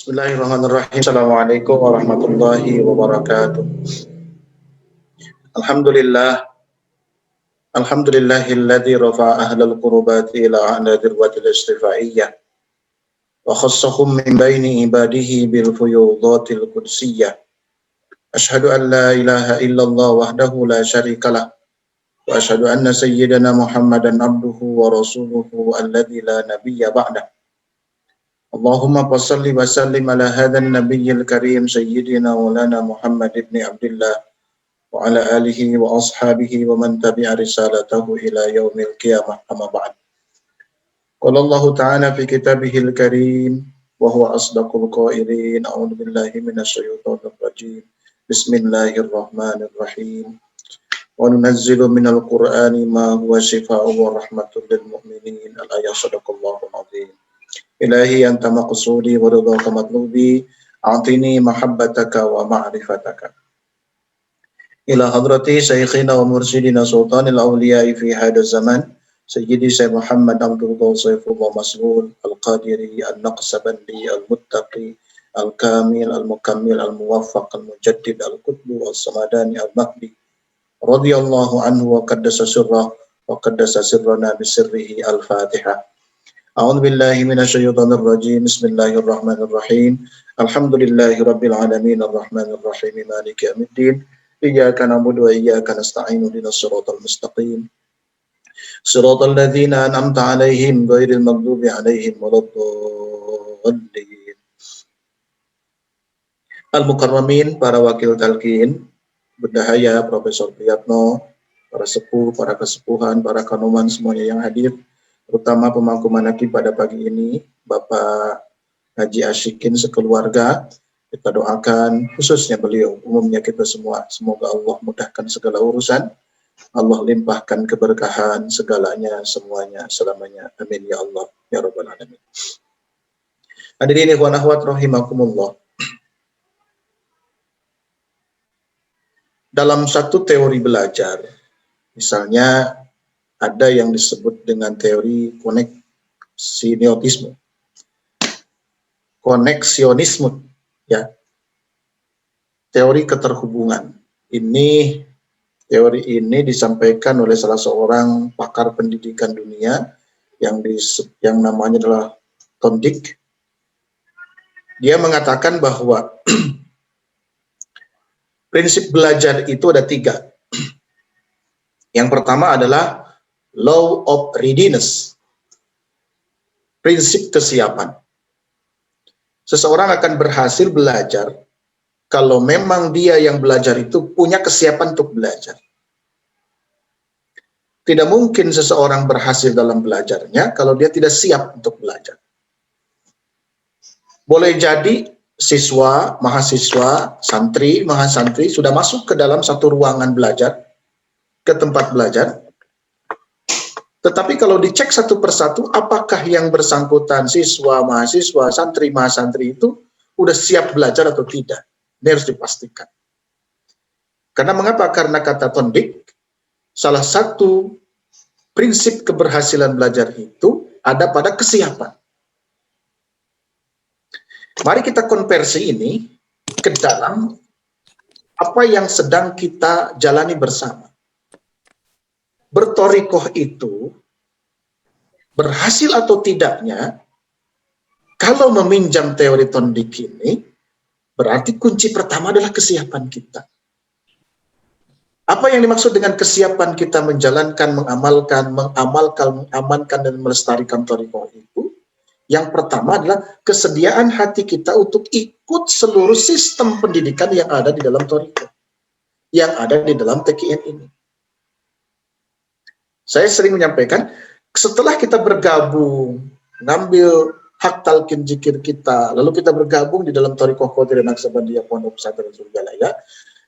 Bismillahirrahmanirrahim. Assalamualaikum warahmatullahi wabarakatuh. Alhamdulillah. Alhamdulillahilladzi rafa'a ahlal qurubati ila a'la dirwatil istifa'iyyah wa khassahum min baini ibadihi bil fuyudatil qudsiyah. Ashhadu an la ilaha illallah wahdahu la syarikalah wa ashhadu anna sayyidana Muhammadan abduhu wa rasuluhu alladzi la nabiyya ba'dah. Allahumma salli wa sallim ala hadzal nabiyil karim sayyidina maulana Muhammad ibn Abdullah wa ala alihi wa ashabihi wa man tabi'a risalatahu ila yaumil qiyamah amma ba'd. Qala Allah ta'ala fi kitabihil karim wa huwa asdaqul qailin. A'udzu billahi minasy syaithanir rajim. Bismillahirrahmanirrahim. Wa nunazzilu minal qur'ani ma huwa shifaa'un wa rahmatun lil mu'minin. Al-ayat sadaqallahul azim. Ilahi anta maqsudi wa ridhaka matlubi. A'tini mahabbataka wa ma'rifataka. Ila hadrati syekhina wa mursyidina sultanil awliya'i fi hadha zaman Sayyidi Syekh Muhammad Abdullah Saifullah Mas'ud Al-Qadiri Al-Naqsabandi Al-Muttaqi Al-Kamil Al-Mukammil Al-Muwaffaq Al-Mujaddid Al-Qutbu Al-Samadani Al-Mahdi radhiyallahu anhu wa qaddasa sirrah wa qaddasa sirrana bisirrihi Al-Fatihah. A'udzu billahi minasy syaithanir rajim. Bismillahirrahmanirrahim. Alhamdulillahi rabbil alamin arrahmanir rahim maliki yaumiddin. Iyyaka na'budu wa iyyaka nasta'in ihdinas siratal mustaqim. Siratal ladzina an'amta 'alaihim ghairil maghdubi 'alaihim waladdallin. Al-Mukarramin, para wakil talqin, Bendahaya Profesor Priyatno, para sepuh, para kesepuhan, para kanoman semuanya yang hadir, terutama pemangku manaqib pada pagi ini, Bapak Haji Asyikin sekeluarga. Kita doakan khususnya beliau, umumnya kita semua. Semoga Allah mudahkan segala urusan. Allah limpahkan keberkahan segalanya, semuanya, selamanya. Amin ya Allah, ya Rabbal Alamin. Hadirin ikhwan akhwat rahimakumullah. Dalam satu teori belajar, misalnya ada yang disebut dengan teori koneksionisme. Koneksionisme. Ya, teori keterhubungan. Teori ini disampaikan oleh salah seorang pakar pendidikan dunia yang namanya adalah Thorndike. Dia mengatakan bahwa prinsip belajar itu ada 3. Yang pertama adalah law of readiness, prinsip kesiapan. Seseorang akan berhasil belajar kalau memang dia yang belajar itu punya kesiapan untuk belajar. Tidak mungkin seseorang berhasil dalam belajarnya kalau dia tidak siap untuk belajar. Boleh jadi siswa, mahasiswa, santri, mahasantri sudah masuk ke dalam satu ruangan belajar, ke tempat belajar. Tetapi kalau dicek satu persatu, apakah yang bersangkutan siswa, mahasiswa, santri, mahasantri itu udah siap belajar atau tidak? Ini harus dipastikan. Karena mengapa? Karena kata Thorndike, salah satu prinsip keberhasilan belajar itu ada pada kesiapan. Mari kita konversi ini ke dalam apa yang sedang kita jalani bersama. Bertorikoh itu berhasil atau tidaknya, kalau meminjam teori Thorndike ini, berarti kunci pertama adalah kesiapan kita. Apa yang dimaksud dengan kesiapan kita menjalankan, mengamankan dan melestarikan torikoh itu? Yang pertama adalah kesediaan hati kita untuk ikut seluruh sistem pendidikan yang ada di dalam torikoh, yang ada di dalam TKN ini. Saya sering menyampaikan, setelah kita bergabung, ngambil hak talqin zikir kita, lalu kita bergabung di dalam Thariqah Qadiriyah Naqsabandiyah Pondok Pesantren Surgalaya,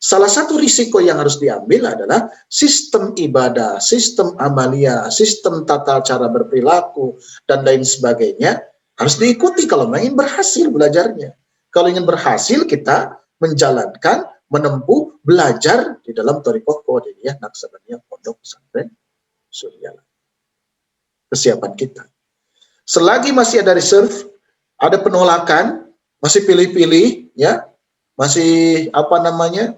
salah satu risiko yang harus diambil adalah sistem ibadah, sistem amalia, sistem tata cara berperilaku, dan lain sebagainya harus diikuti kalau ingin berhasil belajarnya. Kalau ingin berhasil, kita menjalankan, menempuh, belajar di dalam Thariqah Qadiriyah Naqsabandiyah Pondok Pesantren Surgalaya. Kesiapan kita. Selagi masih ada reserve, ada penolakan, masih pilih-pilih, ya, masih apa namanya,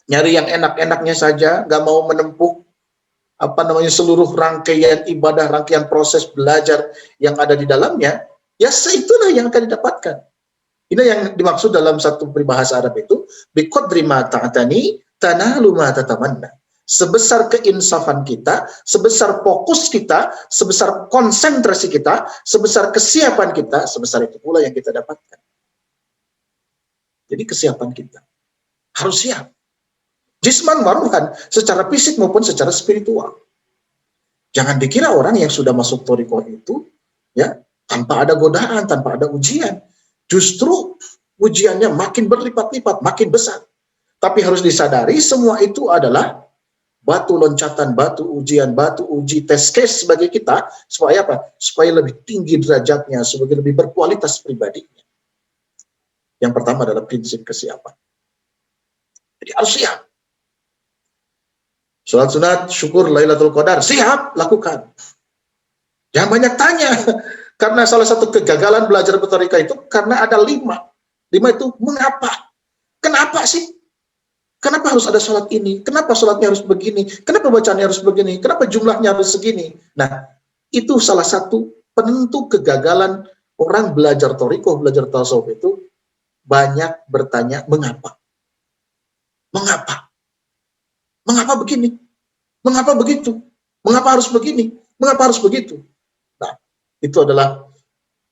nyari yang enak-enaknya saja, nggak mau menempuh apa namanya seluruh rangkaian ibadah, rangkaian proses belajar yang ada di dalamnya, ya itulah yang akan didapatkan. Ini yang dimaksud dalam satu peribahasa Arab itu, biqadri ma ta'tani tanalu ma tatamanna. Sebesar keinsafan kita, sebesar fokus kita, sebesar konsentrasi kita, sebesar kesiapan kita, sebesar itu pula yang kita dapatkan. Jadi kesiapan kita harus siap. Jisman waruhan, secara fisik maupun secara spiritual. Jangan dikira orang yang sudah masuk thariqah itu, ya, tanpa ada godaan, tanpa ada ujian. Justru ujiannya makin berlipat-lipat, makin besar. Tapi harus disadari semua itu adalah batu loncatan, batu ujian, batu uji test case sebagai kita, supaya apa? Supaya lebih tinggi derajatnya, supaya lebih berkualitas pribadinya. Yang pertama adalah prinsip kesiapan. Jadi harus siap. Sholat sunat, syukur, Lailatul Qadar, siap, lakukan. Jangan banyak tanya, karena salah satu kegagalan belajar berthariqah itu karena ada 5. 5 itu mengapa? Kenapa sih? Kenapa harus ada sholat ini? Kenapa sholatnya harus begini? Kenapa bacaannya harus begini? Kenapa jumlahnya harus segini? Nah, itu salah satu penentu kegagalan orang belajar thariqah, belajar tasawuf itu banyak bertanya mengapa? Mengapa? Mengapa begini? Mengapa begitu? Mengapa harus begini? Mengapa harus begitu? Nah, itu adalah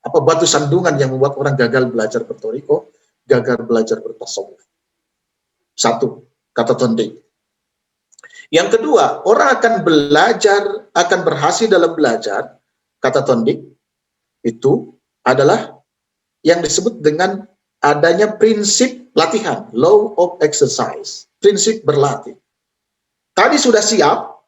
batu sandungan yang membuat orang gagal belajar berthariqah, gagal belajar bertasawuf. 1, kata Tondik. Yang kedua, orang akan belajar, akan berhasil dalam belajar, kata Tondik, itu adalah yang disebut dengan adanya prinsip latihan, law of exercise, prinsip berlatih. Tadi sudah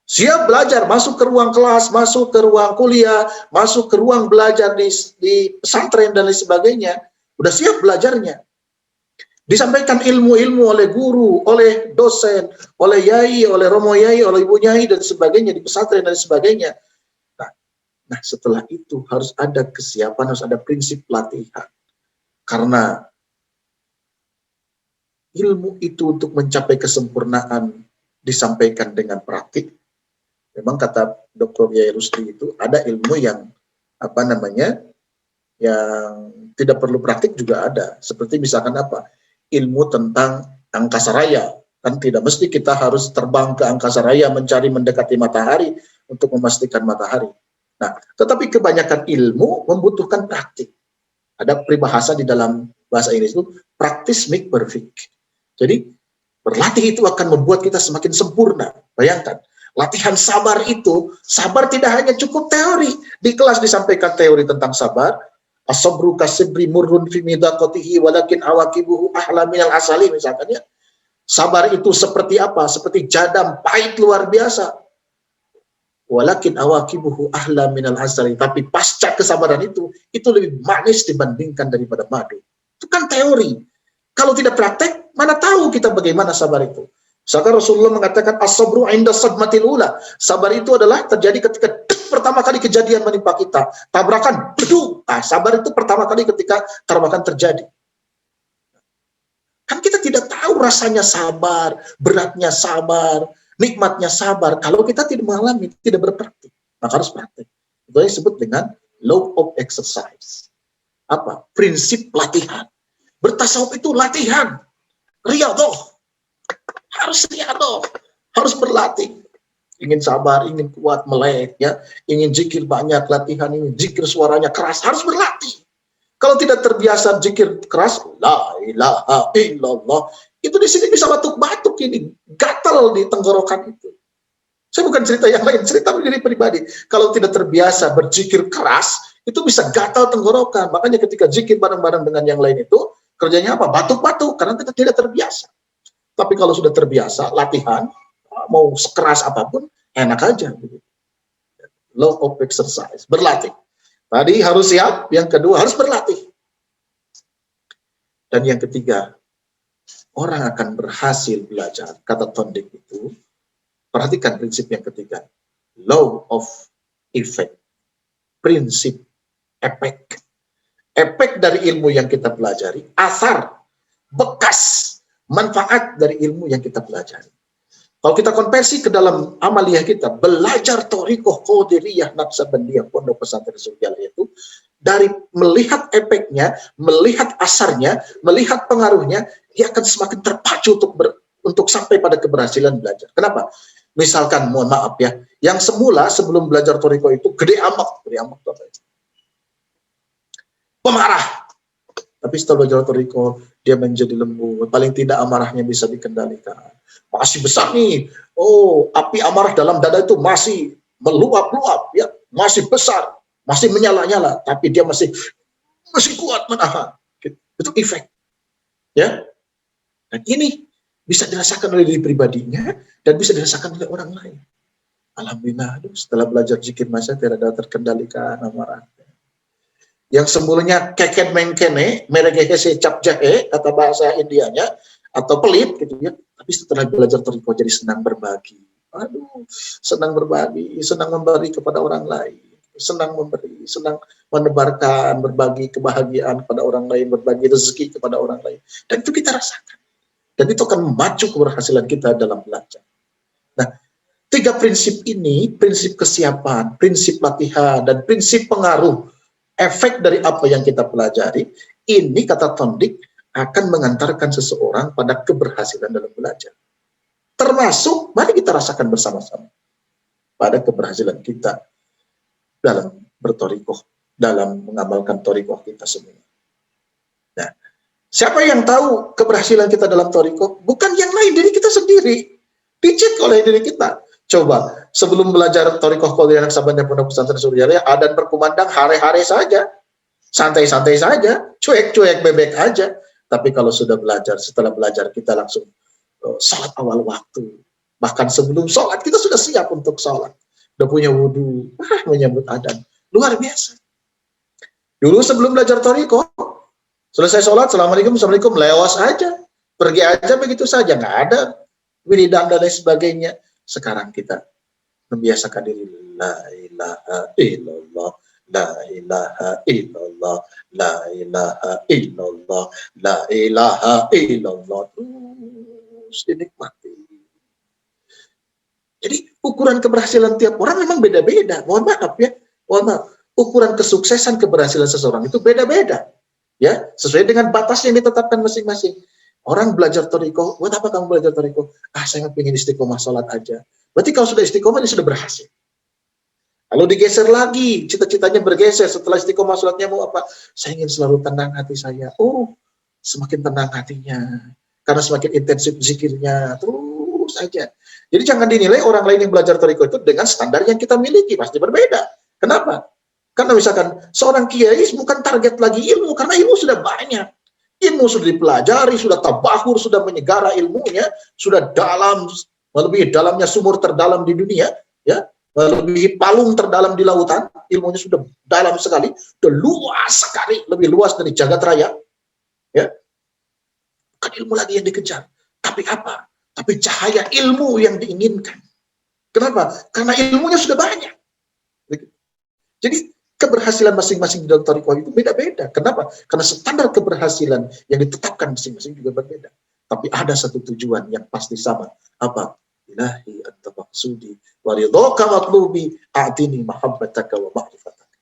siap belajar, masuk ke ruang kelas, masuk ke ruang kuliah, masuk ke ruang belajar di pesantren dan lain sebagainya, udah siap belajarnya. Disampaikan ilmu-ilmu oleh guru, oleh dosen, oleh yai, oleh romo yai, oleh ibu yai dan sebagainya di pesantren dan sebagainya. Nah, setelah itu harus ada kesiapan, harus ada prinsip latihan. Karena ilmu itu untuk mencapai kesempurnaan disampaikan dengan praktik. Memang kata Dr. Yai Rusdi itu ada ilmu yang yang tidak perlu praktik juga ada. Seperti misalkan ilmu tentang angkasa raya. Kan tidak mesti kita harus terbang ke angkasa raya mencari mendekati matahari untuk memastikan matahari. Nah, tetapi kebanyakan ilmu membutuhkan praktik. Ada peribahasa di dalam bahasa Inggris itu, practice make perfect. Jadi, berlatih itu akan membuat kita semakin sempurna. Bayangkan, latihan sabar itu, sabar tidak hanya cukup teori. Di kelas disampaikan teori tentang sabar, as-sabru kasibri murrun fi midaqatihi walakin awaqibuhu ahla minal asali, misalkan ya. Sabar itu seperti apa? Seperti jadam pahit luar biasa. Walakin awaqibuhu ahla minal asali, tapi pasca kesabaran itu lebih manis dibandingkan daripada madu. Itu kan teori. Kalau tidak praktek, mana tahu kita bagaimana sabar itu. Misalkan Rasulullah mengatakan as-sabru 'inda sadmatil ula. Sabar itu adalah terjadi ketika pertama kali kejadian menimpa kita. Tabrakan, beduk. Sabar itu pertama kali ketika tabrakan terjadi. Kan kita tidak tahu rasanya sabar, beratnya sabar, nikmatnya sabar. Kalau kita tidak mengalami, tidak berpraktik, maka harus praktik. Itu yang disebut dengan law of exercise. Prinsip latihan. Bertasawuf itu latihan. Riyadhah. Harus riyadhah. Harus berlatih. Ingin sabar, ingin kuat, melek, ya, ingin zikir banyak, latihan ini, zikir suaranya keras, harus berlatih. Kalau tidak terbiasa zikir keras, la ilaha illallah, itu di sini bisa batuk-batuk ini, gatal di tenggorokan itu. Saya bukan cerita yang lain, cerita diri pribadi. Kalau tidak terbiasa berzikir keras, itu bisa gatal tenggorokan. Makanya ketika zikir bareng-bareng dengan yang lain itu, kerjanya apa? Batuk-batuk, karena kita tidak terbiasa. Tapi kalau sudah terbiasa, latihan, mau sekeras apapun, enak aja. Law of exercise, berlatih. Tadi harus siap, yang kedua harus berlatih. Dan yang ketiga, orang akan berhasil belajar, kata Tondik itu, perhatikan prinsip yang ketiga, law of effect, prinsip efek. efek dari ilmu yang kita pelajari, asar, bekas, manfaat dari ilmu yang kita pelajari. Kalau kita konversi ke dalam amaliyah kita, belajar Thariqah Qadiriyah Naqsabandiyah Pondok Pesantren Suryala itu, dari melihat efeknya, melihat asarnya, melihat pengaruhnya, dia akan semakin terpacu untuk sampai pada keberhasilan belajar. Kenapa? Misalkan, mohon maaf ya, yang semula sebelum belajar Thariqah itu gede amak itu apa itu? Pemarah. Tapi setelah belajar Thariqah, dia menjadi lembut. Paling tidak amarahnya bisa dikendalikan. Masih besar nih. Oh, api amarah dalam dada itu masih meluap-luap, ya, masih besar, masih menyala-nyala, tapi dia masih kuat menahan. Itu efek, ya. Dan ini bisa dirasakan oleh diri pribadinya dan bisa dirasakan oleh orang lain. Alhamdulillah, setelah belajar zikir masa tidak terkendalikan amarah. Yang semulanya keket mengkene, meregehese cap jahe, kata bahasa Indianya, atau pelit gitu ya. Tapi setelah belajar Thariqah jadi senang berbagi. Aduh, senang berbagi, senang memberi kepada orang lain. Senang memberi, senang menebarkan, berbagi kebahagiaan kepada orang lain, berbagi rezeki kepada orang lain. Dan itu kita rasakan. Dan itu akan memacu keberhasilan kita dalam belajar. Nah, 3 prinsip ini, prinsip kesiapan, prinsip latihan, dan prinsip pengaruh efek dari apa yang kita pelajari, ini kata Tondik akan mengantarkan seseorang pada keberhasilan dalam belajar. Termasuk, mari kita rasakan bersama-sama pada keberhasilan kita dalam berthariqah, dalam mengamalkan thariqah kita semua. Nah, siapa yang tahu keberhasilan kita dalam thariqah? Bukan yang lain, diri kita sendiri. Dicek oleh diri kita. Coba, sebelum belajar Thariqah Qadiriyah Naqsabandiyah Pondok Pesantren Suryala, adan berkumandang hare-hare saja, santai-santai saja, cuek-cuek bebek aja. Tapi kalau sudah belajar, setelah belajar kita langsung sholat awal waktu. Bahkan sebelum sholat, kita sudah siap untuk sholat. Udah punya wudhu, menyambut adan. Luar biasa. Dulu sebelum belajar Thariqah, selesai sholat, Assalamualaikum, Assalamualaikum, lewas aja. Pergi aja begitu saja, nggak ada wiridan dan lain sebagainya. Sekarang kita membiasakan diri, la ilaha illallah, la ilaha illallah, la ilaha illallah, la ilaha illallah. Terus dinikmati. Jadi ukuran keberhasilan tiap orang memang beda-beda. Mohon maaf ya, mohon maaf. Ukuran kesuksesan keberhasilan seseorang itu beda-beda. Ya, sesuai dengan batas yang ditetapkan masing-masing. Orang belajar thariqah, buat apa kamu belajar thariqah? Ah, saya ingin istiqomah sholat aja. Berarti kalau sudah istiqomah, dia sudah berhasil. Lalu digeser lagi, cita-citanya bergeser. Setelah istiqomah sholatnya mau apa? Saya ingin selalu tenang hati saya. Oh, semakin tenang hatinya. Karena semakin intensif zikirnya. Terus saja. Jadi jangan dinilai orang lain yang belajar thariqah itu dengan standar yang kita miliki. Pasti berbeda. Kenapa? Karena misalkan seorang kiai bukan target lagi ilmu, karena ilmu sudah banyak. Ilmu sudah dipelajari, sudah tabahur, sudah menyegara ilmunya, sudah dalam, melebihi dalamnya sumur terdalam di dunia, ya, melebihi palung terdalam di lautan, ilmunya sudah dalam sekali, sudah luas sekali, lebih luas dari jagat raya, ya. Bukan ilmu lagi yang dikejar, tapi apa? Tapi cahaya ilmu yang diinginkan. Kenapa? Karena ilmunya sudah banyak. Jadi keberhasilan masing-masing di dalam thariqah itu beda-beda. Kenapa? Karena standar keberhasilan yang ditetapkan masing-masing juga berbeda. Tapi ada satu tujuan yang pasti sama. Apa? Ilahi anta maqsudi wa ridhaka matlubi a'tini mahabbataka wa ma'rifataka.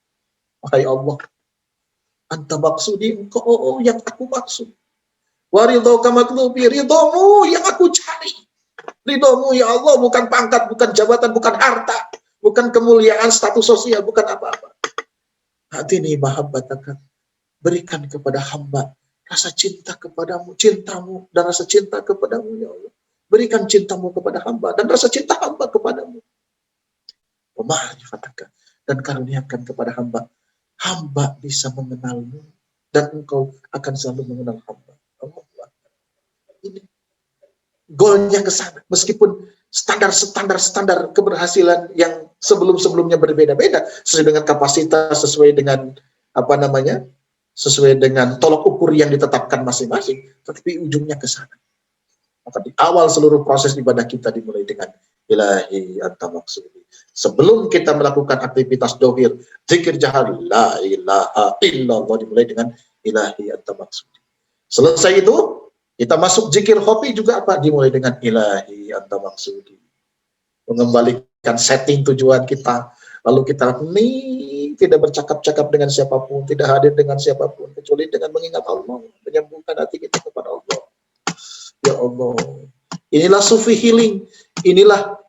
Wahai Allah, anta maqsudi, engkau yang aku maksud. Wa ridhaka matlubi, ridhamu yang aku cari. Ridhamu ya Allah, bukan pangkat, bukan jabatan, bukan harta, bukan kemuliaan, status sosial, bukan apa-apa. Hati ini mahabbataka, berikan kepada hamba rasa cinta kepadamu, cintamu dan rasa cinta kepadamu ya Allah. Berikan cintamu kepada hamba dan rasa cinta hamba kepadamu. Ma'rifataka, dan karuniakan kepada hamba, hamba bisa mengenalmu dan engkau akan selalu mengenal hamba. Ini goalnya ke sana, meskipun standar keberhasilan yang sebelum-sebelumnya berbeda-beda, sesuai dengan kapasitas, sesuai dengan apa namanya, sesuai dengan tolok ukur yang ditetapkan masing-masing, tetapi ujungnya ke sana. Maka di awal seluruh proses ibadah kita dimulai dengan ilahi anta maksudi. Sebelum kita melakukan aktivitas dohir, zikir jahar, la ilaha illallah, dimulai dengan ilahi anta maksudi. Selesai itu, kita masuk zikir hobi juga apa? Dimulai dengan ilahi anta maksudi. Mengembalikan setting tujuan kita. Lalu kita tidak bercakap-cakap dengan siapapun, tidak hadir dengan siapapun, kecuali dengan mengingat Allah, menyambungkan hati kita kepada Allah. Ya Allah, inilah sufi healing, inilah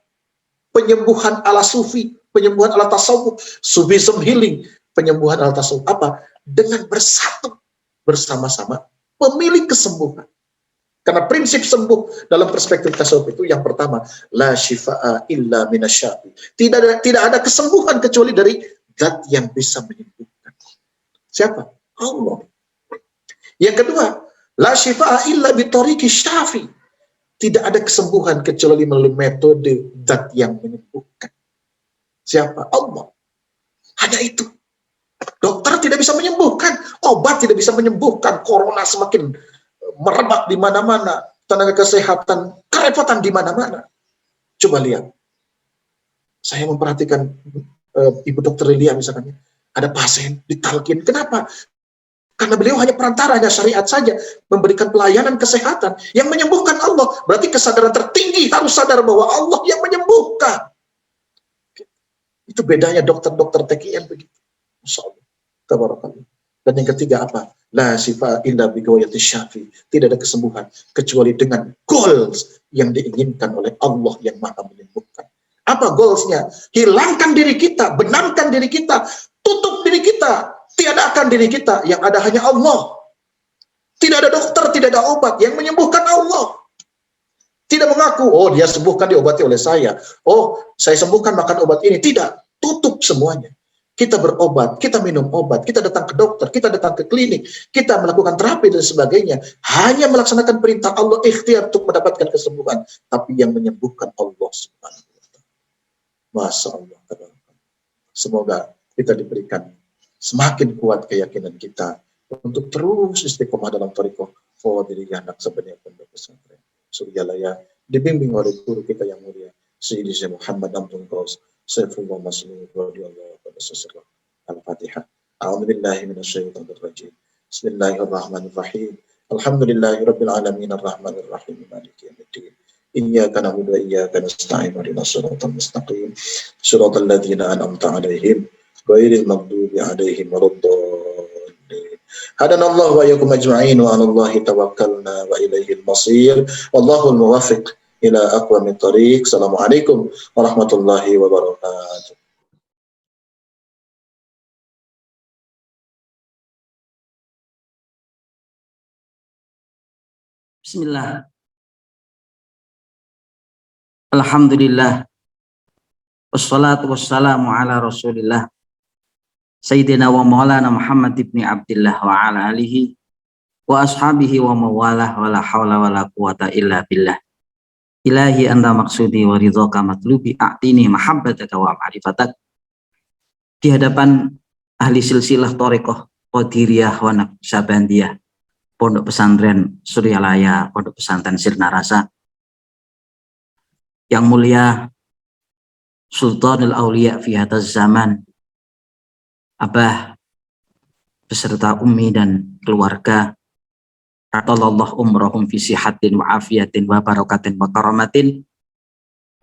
penyembuhan ala sufi, penyembuhan ala tasawuf, sufism healing, penyembuhan ala tasawuf. Apa? Dengan bersatu bersama-sama pemilik kesembuhan. Karena prinsip sembuh dalam perspektif tasawuf itu yang pertama, la shifa'a illa minasyafi. Tidak ada kesembuhan kecuali dari zat yang bisa menyembuhkan. Siapa? Allah. Yang kedua, la shifa'a illa bitoriqi syafi. Tidak ada kesembuhan kecuali melalui metode zat yang menyembuhkan. Siapa? Allah. Hanya itu. Dokter tidak bisa menyembuhkan, obat tidak bisa menyembuhkan, corona semakin merebak di mana-mana, tenaga kesehatan kerepotan di mana-mana. Coba lihat, saya memperhatikan Ibu Dokter Lilia misalkan, ada pasien ditalkin. Kenapa? Karena beliau hanya perantaranya syariat saja, memberikan pelayanan kesehatan. Yang menyembuhkan Allah, berarti kesadaran tertinggi harus sadar bahwa Allah yang menyembuhkan. Itu bedanya dokter-dokter TKN begitu. Masya Allah. Tabarakallah. Dan yang ketiga apa? La sifa illa bighayati syafi. Tidak ada kesembuhan kecuali dengan goals yang diinginkan oleh Allah yang Maha menyembuhkan. Apa goalsnya? Hilangkan diri kita, benamkan diri kita, tutup diri kita, tiadakan diri kita. Yang ada hanya Allah. Tidak ada dokter, tidak ada obat. Yang menyembuhkan Allah. Tidak mengaku, oh dia sembuhkan, diobati oleh saya. Oh, saya sembuhkan makan obat ini. Tidak, tutup semuanya. Kita berobat, kita minum obat, kita datang ke dokter, kita datang ke klinik, kita melakukan terapi dan sebagainya. Hanya melaksanakan perintah Allah, ikhtiar untuk mendapatkan kesembuhan. Tapi yang menyembuhkan Allah Subhanahu wa Ta'ala. Masya Allah. Semoga kita diberikan semakin kuat keyakinan kita untuk terus istiqomah dalam thariqah Qadiriyah Naqsabandiyah Pondok Pesantren Suryalaya, dibimbing oleh guru kita yang mulia Sayyidina Muhammad Abdul Qaus Saifullah Maslum radhiyallahu anhu. Al-Fatihah. A'udzubillahi minasyaitonir rajim. Bismillahirrahmanirrahim. Alhamdulillahirabbil alamin arrahmanir rahim maliki yaumiddin. Iyyaka na'budu wa iyyaka nasta'in ihdinas siratal mustaqim. Shiratal ladzina an'amta 'alaihim ghairil maghdubi 'alaihim waladdallin. Hadanallahu wa iyyakum ajma'in wa 'alallahi tawakkalna wa ilaihil masir. Wallahul muwaffiq ila aqwamit thariq. Assalamualaikum warahmatullahi wabarakatuh. Bismillah. Alhamdulillah. Wassalatu wassalamu ala Rasulillah. Sayyidina wa maulana Muhammad ibn Abdillah wa ala alihi wa ashabihi wa mawalah wa la hawla wa la quwata illa billah. Ilahi anta maksudi wa ridhaka matlubi a'tini mahabbataka wa ma'rifatak. Di hadapan ahli silsilah thariqah Qadiriyah wa Naqsabandiyah Pondok Pesantren Suryalaya, Pondok Pesantren Sirna Rasa. Yang mulia Sultanul Auliya fi hadzal zaman, Abah beserta Ummi dan keluarga, atallahu umrahum fi sihatin wa afiyatin wa barakatin wa karamatin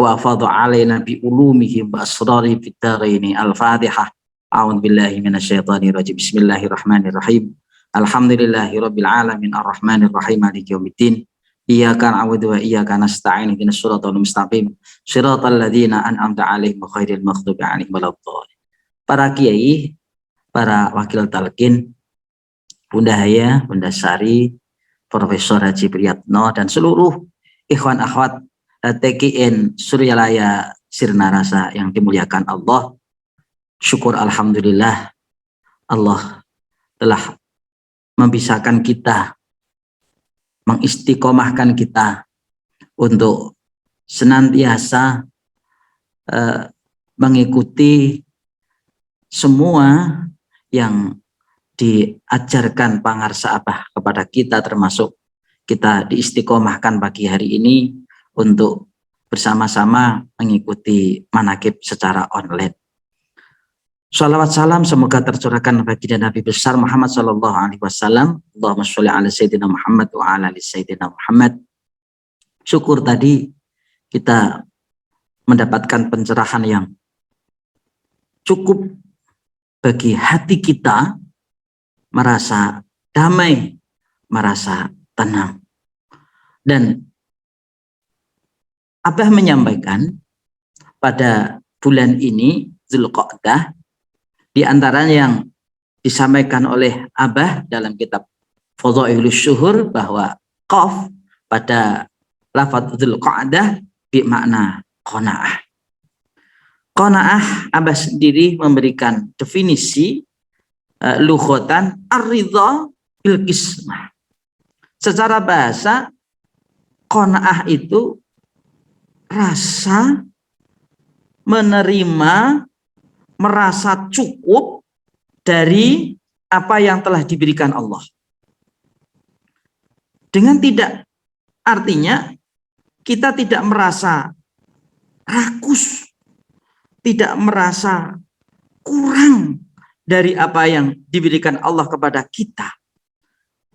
wa afadha alaina bi ulumihim wa asrari fid daraini. Al-Fatihah. A'udzu billahi minasyaitonir rajim. Bismillahirrahmanirrahim. Alhamdulillahirabbil alamin arrahmanir rahim maliki yaumiddin. Iyyaka na'budu wa iyyaka nasta'in ihdinas siratal mustaqim siratal ladzina an'amta 'alaihim ghairil maghdubi 'alaihim waladdallin. Para kiai, para wakil talqin, Bunda Haya, Bunda Sari, Profesor Haji Priyatno, dan seluruh ikhwan akhwat TKN Suryalaya Sirna Rasa yang dimuliakan Allah. Syukur alhamdulillah Allah telah membisahkan kita, mengistiqomahkan kita untuk senantiasa mengikuti semua yang diajarkan pangarsa Abah kepada kita, termasuk kita diistiqomahkan pagi hari ini untuk bersama-sama mengikuti manaqib secara online. Salawat salam semoga tercurahkan bagi Nabi besar Muhammad sallallahu alaihi wasallam. Allahumma sholli ala sayyidina Muhammad wa ala ali sayyidina Muhammad. Syukur tadi kita mendapatkan pencerahan yang cukup bagi hati kita merasa damai, merasa tenang. Dan Abah menyampaikan pada bulan ini Dzulqa'dah, di antaranya yang disampaikan oleh Abah dalam kitab Fadhailus Syuhur, bahwa qaf pada lafaz Dzulqa'dah bermakna qanaah. Qanaah, Abah sendiri memberikan definisi lughatan ar-ridha bil qismah. Secara bahasa, qanaah itu rasa menerima, merasa cukup dari apa yang telah diberikan Allah. Dengan tidak, artinya kita tidak merasa rakus, tidak merasa kurang dari apa yang diberikan Allah kepada kita.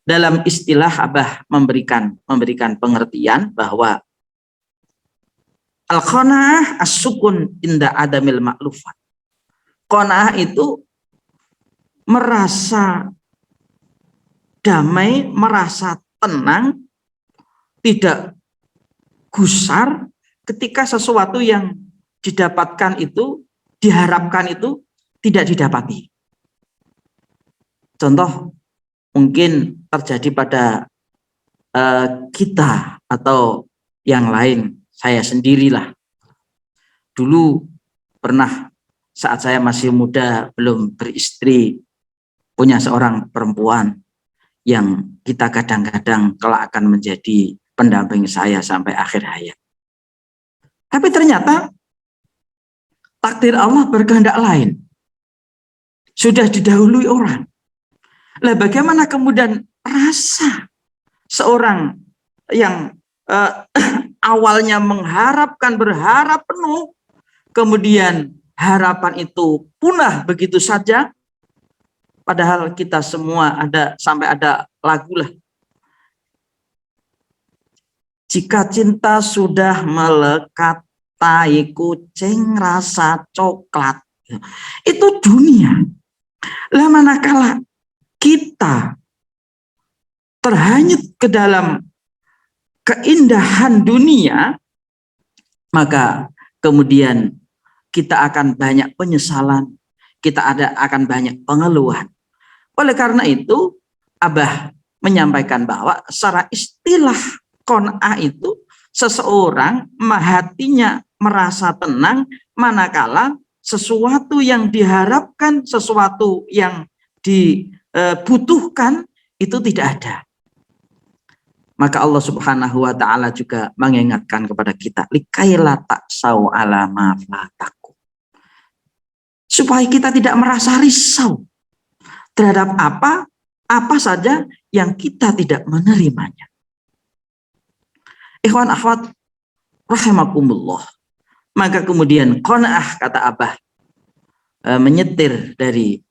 Dalam istilah Abah memberikan pengertian bahwa al-qanaah as-sukun inda adamil ma'lufat. Qanaah itu merasa damai, merasa tenang, tidak gusar ketika sesuatu yang didapatkan itu, diharapkan itu tidak didapati. Contoh mungkin terjadi pada kita atau yang lain. Saya sendirilah. Dulu pernah saat saya masih muda, belum beristri, punya seorang perempuan yang kita kadang-kadang kelak akan menjadi pendamping saya sampai akhir hayat. Tapi ternyata takdir Allah berkehendak lain. Sudah didahului orang. Lah bagaimana kemudian rasa seorang yang awalnya mengharapkan, berharap penuh, kemudian harapan itu punah begitu saja, padahal kita semua sampai ada lagu lah. Jika cinta sudah melekat, tai kucing rasa coklat. Itu dunia. Lah manakala kita terhanyut ke dalam keindahan dunia, maka kemudian kita akan banyak penyesalan, kita akan banyak pengeluhan. Oleh karena itu, Abah menyampaikan bahwa secara istilah qanaah itu seseorang hatinya merasa tenang manakala sesuatu yang diharapkan, sesuatu yang dibutuhkan itu tidak ada. Maka Allah Subhanahu wa taala juga mengingatkan kepada kita, likaila ta'sau ala ma fatakum. Supaya kita tidak merasa risau terhadap apa saja yang kita tidak menerimanya. Ikhwan akhwat rahimakumullah. Maka kemudian qanaah, kata Abah, menyetir dari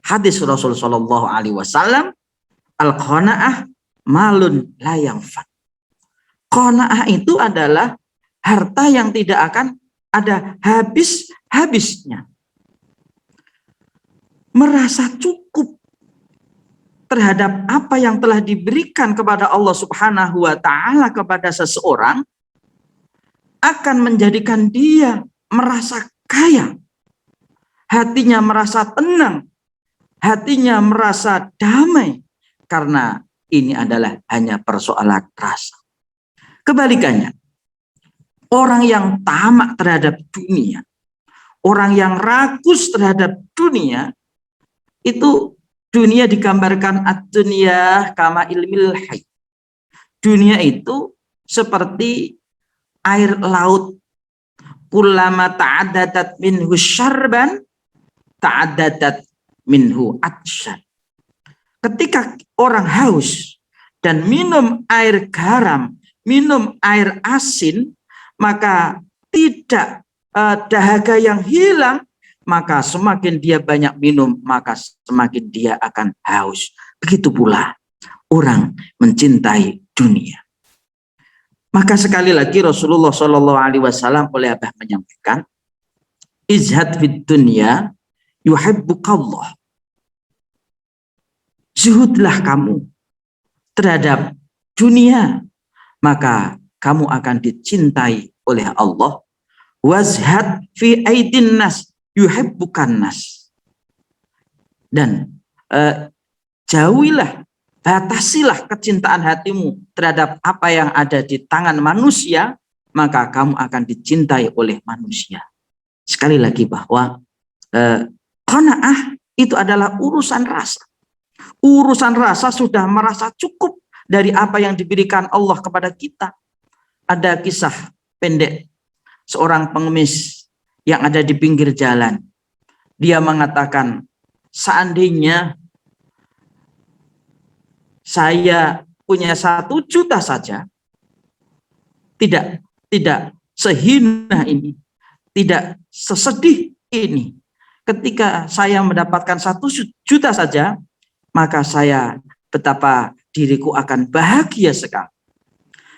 hadis Rasul sallallahu alaihi wasallam, al-qanaah malun la yanfad. Qanaah itu adalah harta yang tidak akan ada habis-habisnya. Merasa cukup terhadap apa yang telah diberikan kepada Allah Subhanahu wa taala kepada seseorang akan menjadikan dia merasa kaya. Hatinya merasa tenang, hatinya merasa damai, karena ini adalah hanya persoalan rasa. Kebalikannya, orang yang tamak terhadap dunia, orang yang rakus terhadap dunia, itu dunia digambarkan ad-dunya kama ilmil hayy. Dunia itu seperti air laut. Kullama ta'addadat minhu syarban ta'addadat minhu atsyan. Ketika orang haus dan minum air garam, minum air asin, maka tidak dahaga yang hilang, maka semakin dia banyak minum, maka semakin dia akan haus. Begitu pula orang mencintai dunia. Maka sekali lagi Rasulullah SAW oleh Abah menyampaikan, izhad fid dunya yuhibbukallah. Zuhudlah kamu terhadap dunia, maka kamu akan dicintai oleh Allah. Wazhad fi aidin nas yuhibbukan nas. Dan jauhilah, batasilah kecintaan hatimu terhadap apa yang ada di tangan manusia, maka kamu akan dicintai oleh manusia. Sekali lagi bahwa qanaah itu adalah urusan rasa. Urusan rasa sudah merasa cukup dari apa yang diberikan Allah kepada kita. Ada kisah pendek seorang pengemis yang ada di pinggir jalan. Dia mengatakan, seandainya saya punya 1 juta saja, tidak sehina ini, tidak sesedih ini. Ketika saya mendapatkan 1 juta saja, maka saya betapa diriku akan bahagia sekali.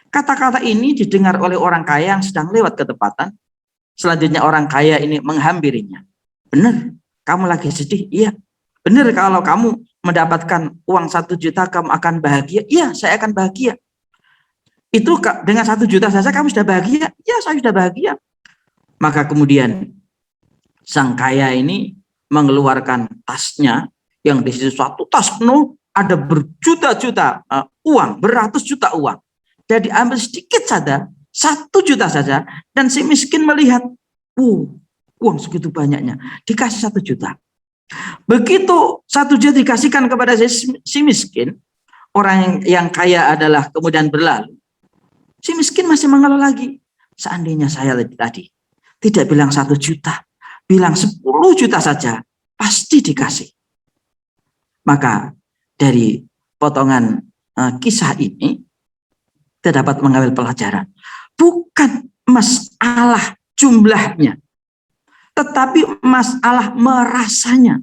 Kata-kata ini didengar oleh orang kaya yang sedang lewat ketepatan. Selanjutnya orang kaya ini menghampirinya. Benar, kamu lagi sedih? Iya. Benar, kalau kamu mendapatkan uang 1 juta kamu akan bahagia? Iya, saya akan bahagia. Itu dengan 1 juta saja kamu sudah bahagia? Iya, saya sudah bahagia. Maka kemudian sang kaya ini mengeluarkan tasnya, yang di situ suatu tas penuh, ada berjuta-juta uang, beratus juta uang. Jadi ambil sedikit saja, 1 juta saja, dan si miskin melihat, uang segitu banyaknya, dikasih 1 juta. Begitu 1 juta dikasihkan kepada si miskin, orang yang kaya adalah kemudian berlalu. Si miskin masih mengeluh lagi. Seandainya saya tadi tidak bilang 1 juta, bilang 10 juta saja, pasti dikasih. Maka dari potongan kisah ini, kita dapat mengambil pelajaran. Bukan masalah jumlahnya, tetapi masalah merasanya.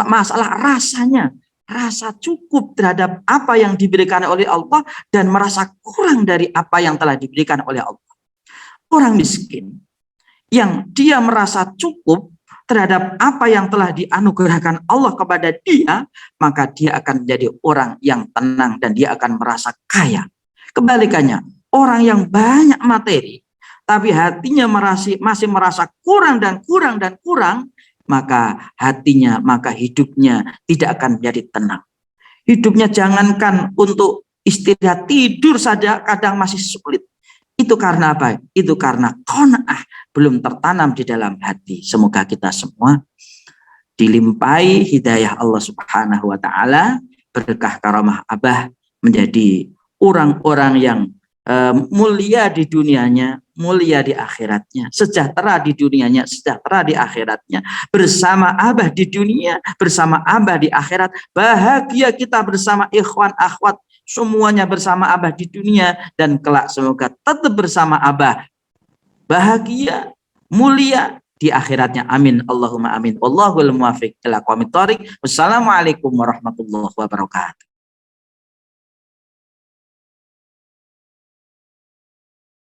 Masalah rasanya. Rasa cukup terhadap apa yang diberikan oleh Allah dan merasa kurang dari apa yang telah diberikan oleh Allah. Orang miskin yang dia merasa cukup terhadap apa yang telah dianugerahkan Allah kepada dia, maka dia akan menjadi orang yang tenang dan dia akan merasa kaya. Kebalikannya, orang yang banyak materi, tapi hatinya masih merasa kurang dan kurang, maka hidupnya tidak akan menjadi tenang. Hidupnya jangankan untuk istirahat, tidur saja kadang masih sulit. Itu karena apa? Itu karena qanaah belum tertanam di dalam hati. Semoga kita semua dilimpahi hidayah Allah Subhanahu wa taala, berkah karamah Abah, menjadi orang-orang yang mulia di dunianya, mulia di akhiratnya, sejahtera di dunianya, sejahtera di akhiratnya, bersama Abah di dunia, bersama Abah di akhirat, bahagia kita bersama ikhwan akhwat, semuanya bersama Abah di dunia, dan kelak semoga tetap bersama Abah, bahagia, mulia di akhiratnya. Amin. Allahumma amin. Wallahul muwaffiq ila aqwamit thoriq. Wassalamualaikum warahmatullahi wabarakatuh.